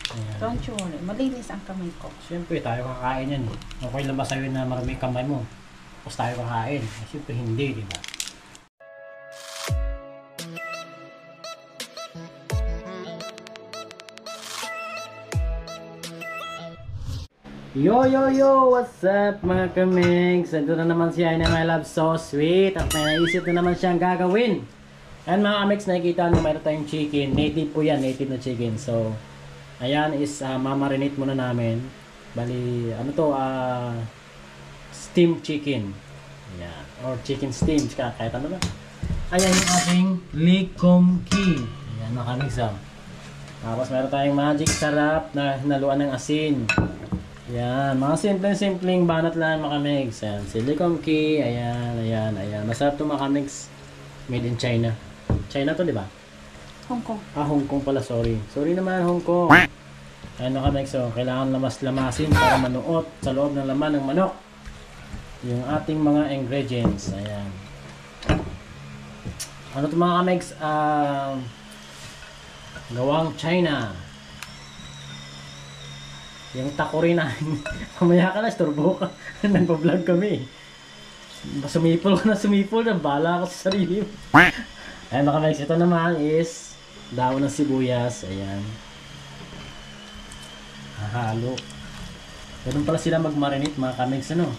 Ayan. Don't you worry. Malinis ang kamay ko. Siyempre, tayo kakain yan eh. Okay lang ba sa'yo na marami kamay mo? Tapos tayo kakain. Siyempre, hindi, di ba? Yo, yo, yo! What's up mga kamigs? Ito na naman si Aina My Love So Sweet. At may naisip na naman siyang gagawin. And mga kamigs, nakikita nyo mayroon tayong chicken. Native po yan, native na chicken. So, ayan is mamarinate muna namin. Bali, ano to, steamed chicken. Ayan. Or chicken steam. Kahit ano ba? Ayan yung ating likomki. Ayan mga kamigs. Tapos mayroon tayong magic sarap na hinaluan ng asin. Ayan, mga simpleng banat lang mga kamigs. Ayan, silicone. Ayan. Masarap to mga kamigs. Made in China. China to, di ba? Hong Kong. Hong Kong pala, sorry. Sorry naman, Hong Kong. Ayan mga kamigs, so kailangan lamasin para manuot sa loob ng laman ng manok yung ating mga ingredients. Ayan. Ano to mga kamigs? Gawang China. Yung takuri namin. Mamaya ka na, istorbo ka. Nagpa-vlog kami. Sumipol ka na. Bala ka sa sarili mo. Ayan mga kamigs, ito naman is dahon ng sibuyas. Ayan. Halo. Ganun pala sila mag-marinate mga kamigs, ano?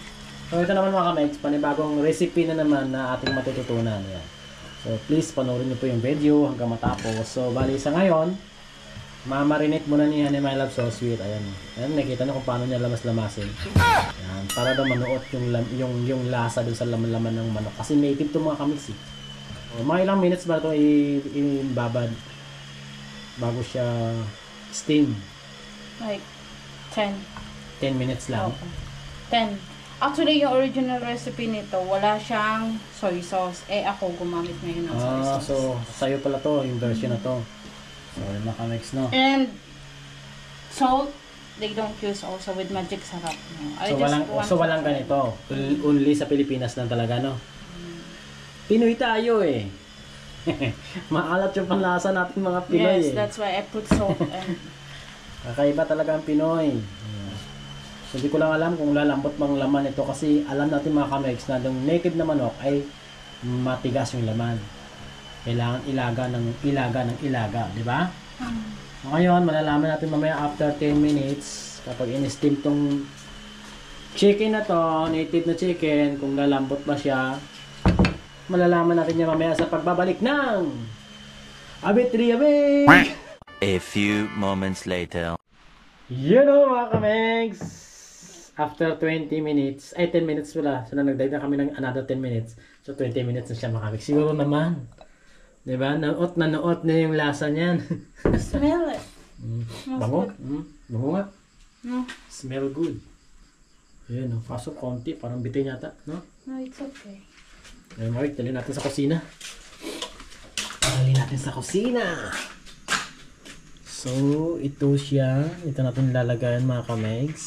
So ito naman mga kamigs, panibagong recipe na naman na ating matututunan. Ayan. So please panoorin niyo po yung video hanggang matapos. So bali sa ngayon, mamarinate muna ni Honey My Love So Sweet. Ayan. Ayan, nakita niyo kung paano niya lamas-lamasin. Ayan, para daw manuot yung lasa dun sa laman-laman ng manok. Kasi native to mga kamigs eh. O, mga ilang minutes ba ito ibabad bago siya steam? Like 10. 10 minutes lang. Okay. 10. Actually, yung original recipe nito, wala siyang soy sauce. Ako gumamit ngayon ng soy sauce. So sa'yo pala to, yung version na to. So, yung mga kamigs, no? And salt, they don't use also with magic sarap. No? So walang ganito. Only sa Pilipinas lang talaga, no? Pinoy tayo eh. Maalat yung panlasa natin mga Pinoy. Yes, that's why I put salt and... Kakaiba talaga ang Pinoy. So, hindi ko lang alam kung lalambot bang laman ito kasi alam natin mga kamigs na yung native na manok ay matigas yung laman. Kailangan ilaga ng ilaga, di ba? Ngayon, malalaman natin mamaya after 10 minutes kapag in-steam tong chicken na to, native na chicken, kung lalambot ba siya. Malalaman natin niya mamaya sa pagbabalik ng Abit. A few moments later. You know mga kamigs, after 20 minutes, 10 minutes wala. So nagdagdag kami ng another 10 minutes. So 20 minutes na siya mga kamigs. Siguro naman. Diba? Naot na yung lasa niyan. Smell it. Bango? Bango nga. No. Smell good. Ayan, kaso konti. Parang bitin yata. No? No, it's okay. Ayan, Mark. Dali natin sa kusina. Dali natin sa kusina. So, ito siya. Ito natin lalagayan mga kamigs.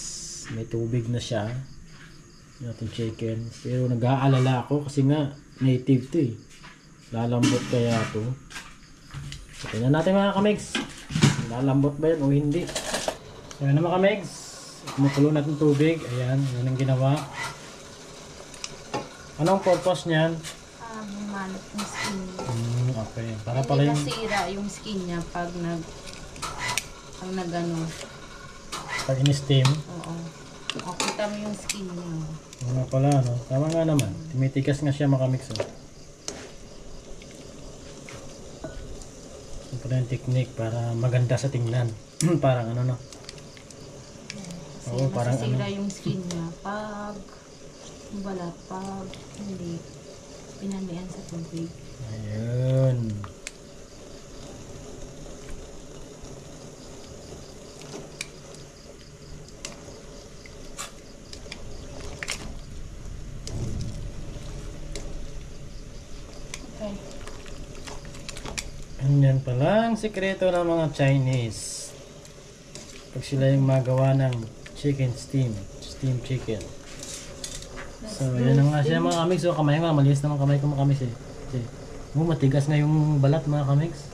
May tubig na siya. Ito natin chicken. Pero nag-aalala ako kasi nga native to eh. Lalambot kaya ito. So, tingnan natin mga kamigs. Lalambot ba yan o hindi? So, ayan na mga kamigs. Kumukulo natin tubig. Ayan. Yan ang ginawa. Anong purpose niyan? Manot yung skin niya. Okay. Para pala yung... Hindi nasira yung skin niya pag nag-ano. Pag in-steam. Oo. Makita mo yung skin niya. Ano pala, no? Tama nga naman. Tumitigas nga siya mga kamigs. Ito pala yung technique para maganda sa tingnan. Parang ano, no? Kasi Oo, parang masisira ano. yung skin niya pag hindi pinamian sa tubig. Ayun. Okay. Yan pala ang sikreto ng mga Chinese. Pag sila yung magawa ng chicken steam chicken. So, yan na nga siya mga kamigs. So, kamay nga, malinis naman kamay ko mga kamigs eh. Kasi, matigas nga yung balat mga kamigs.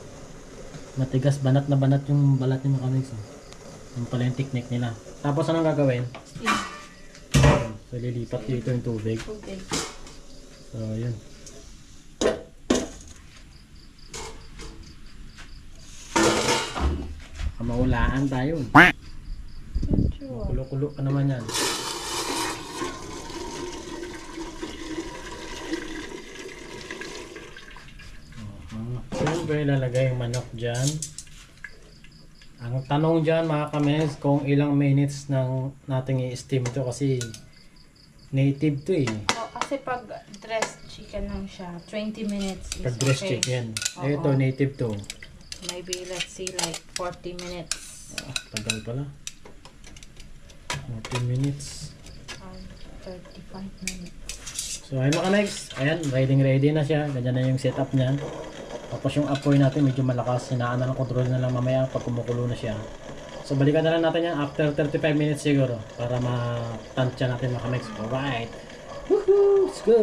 Matigas, banat na banat yung balat ng mga kamigs. Yung pala yung technique nila. Tapos anong gagawin? Steam. So lilipat dito yung tubig. Okay. So yun. Maulaan tayo. Kulo-kulo pa naman yan. Siyempre ilalagay yung manok dyan. Ang tanong dyan mga kames, kung ilang minutes nang nating i-steam ito kasi native to eh. Oh, kasi pag dressed chicken lang siya, 20 minutes is Pag dressed okay. chicken. Oo. Ito native to. Maybe let's see like 40 minutes. Tagal pala. 40 minutes. 35 minutes. So ayun mga next. Ayan, ready na siya. Ganyan na yung setup niya. Tapos yung apoy natin medyo malakas. Hinaan na ng control na lang mamaya pag kumukulo na siya. So balikan na lang natin yan after 35 minutes siguro. Para ma-tansya natin mga next. Alright. Woohoo! Let's go!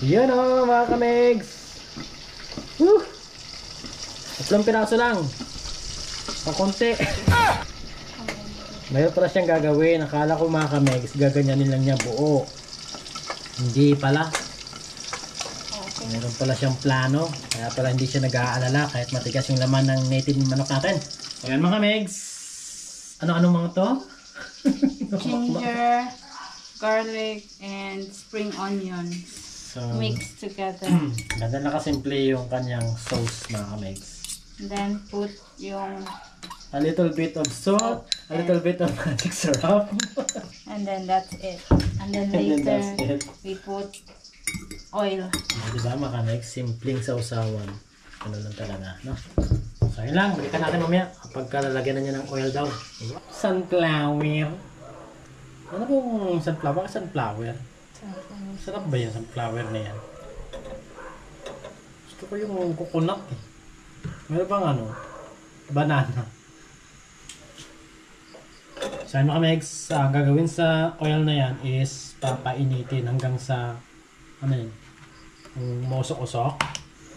Yan o mga kamegs. Woo! 3 piraso lang. Pakunti. Mayroon pala siyang gagawin. Akala ko mga kamegs, gaganyanin lang niya buo. Hindi pala. Okay. Mayroon pala siyang plano. Kaya pala hindi siya nag-aalala kahit matigas yung laman ng native manok natin. Ayan mga kamegs. Ano-ano mga to? Ginger, garlic, and spring onions. So, Mix together. ganda na kasimple yung kanyang sauce mga kamegs. Then put yung, A little bit of salt, a little bit of magic syrup. and then that's it. And then And then later that's it. we put oil. Diba mga kamegs, simpleng sausawan. Ano lang talaga, no? So yun lang, balikan natin mamaya kapag lalagyan na niya ng oil daw. Sunflower. Ano pong sunflower? Sunflower. Sarap ba yan, sunflower na yan? Gusto ko yung coconut eh. Meron bang ano? Banana. So ano kami, ang gagawin sa oil na yan is papainitin hanggang sa ano yun? Musok-usok.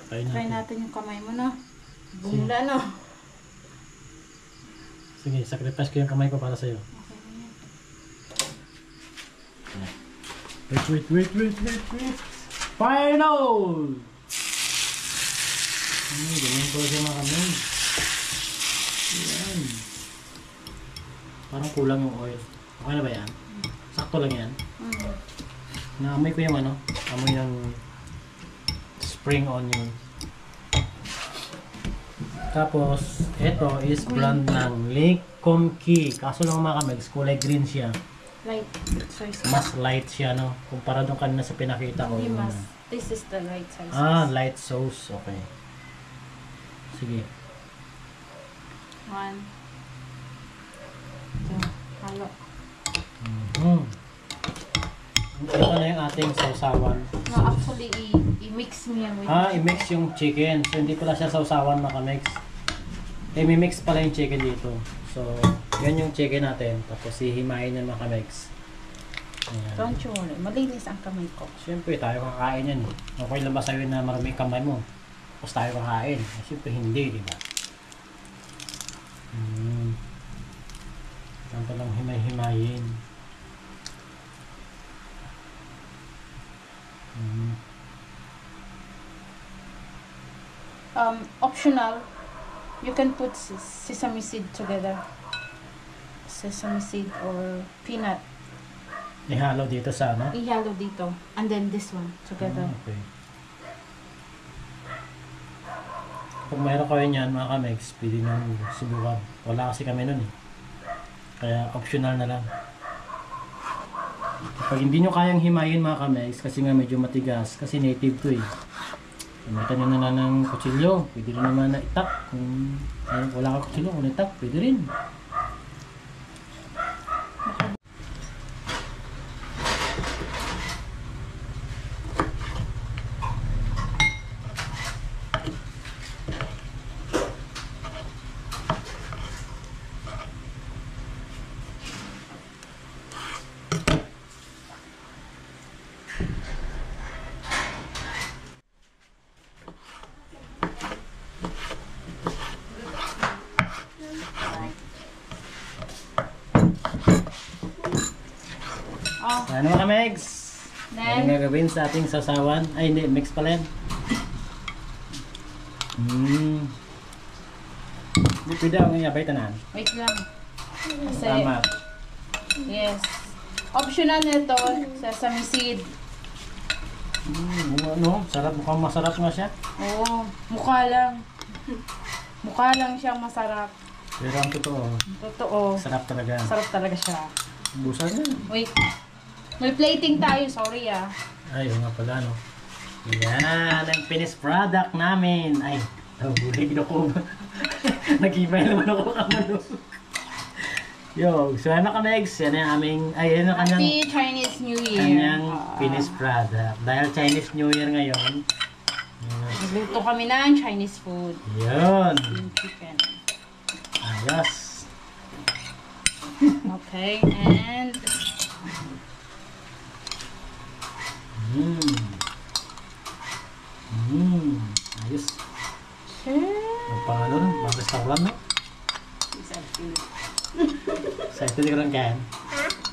Try natin yung kamay mo na. Bumula no. Sige, sacrifice ko yung kamay ko para sa'yo. Wait. Final! Ganyan po siya mga kamay. Yan. Parang kulang yung oil. Okay na ba yan? Sakto lang yan. Naamoy ko yung ano, amoy yung spring onion. Tapos, ito is brand ng Lake Comkey. Kaso lang mga kamegs, kulay green siya. Light soy sauce. Mas light siya, no? Kumpara doon kanina sa pinakita ko. Hindi mas. This is the light soy sauce. Ah, light sauce. Okay. Sige. 1, 2, halo. Ito na yung ating sausawan. No, actually, i-mix mo yan with I-mix yung chicken. So, hindi pala siya sausawan mga kamegs. I-mix pala yung chicken dito. So, yan yung chicken natin. Tapos, hihimayin yan mga kamegs. Ayan. Don't you worry. Malinis ang kamay ko. Siyempre, tayo kakain yan. Okay lang ba sa'yo na maraming kamay mo? Tapos tayo kakain. Siyempre, hindi, di ba? Yan palang himay-himayin. Optional, you can put sesame seed together. Sesame seed or peanut. Ihalo dito sa ano? Ihalo dito. And then this one together. Okay. Kung mayroon kayo niyan mga kamegs, pwede nyo subukan. Wala kasi kami nun eh. Kaya optional na lang. Pag hindi nyo kayang himayin mga kamegs, kasi nga medyo matigas, kasi native to eh. Gamitan nyo na lang ng kutsilyo. Pwede rin naman na itak. Kung wala ka kutsilyo, kung itak, pwede rin. Ano mga kamegs? Ano Then, gagawin sa ating sasawan? Ay hindi, mix pala yan. Hindi pwede ako ngayon abay tanan. wait lang. Kasi, Tama. yes. Optional nito, sesame seed. Ano? Sarap, mukhang masarap nga siya. Oo, mukha lang. Mukha lang siyang masarap. Pero ang totoo, Totoo. sarap talaga. Sarap talaga siya. Busan na. Wait. May plating tayo, sorry ah. Ay, yun nga pala, no? Yan, ang finished product namin. Ay, huli ko. Nag-email naman ako kamano. Yo, so ano ka next? Yan ang aming, ay, yan ang kanyang, Happy Chinese New Year. kanyang finished product. Dahil Chinese New Year ngayon. Nagluto kami ng Chinese food. Yun. Yung chicken. Ayos. Okay, and Ayos. sure. Ang pangalan, mga restaurant, no? Sa ito di ko lang kain.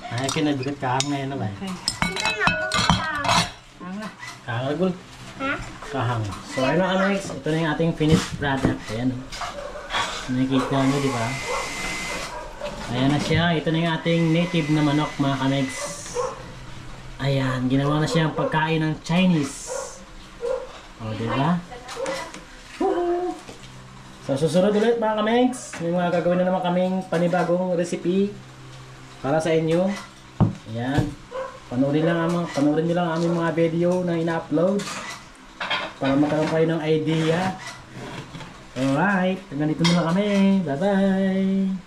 Ay, kinabigat kahang ngayon na ba? Okay. Anga. Kahang agul. Kahang. So, ano Alex? Ito na yung ating finished product. Ayan, no? Nakikita nyo, di ba? Ayan na siya. Ito na yung ating native na manok, mga kamegs. Ayan, ginawa na siyang pagkain ng Chinese. O, di ba? So, susunod ulit mga kamegs. May mga gagawin na naman kaming panibagong recipe para sa inyo. Ayan. Panoorin nyo lang ang aming mga video na ina-upload para magkaroon kayo ng idea. Alright, hanggang dito na lang kami. Bye-bye!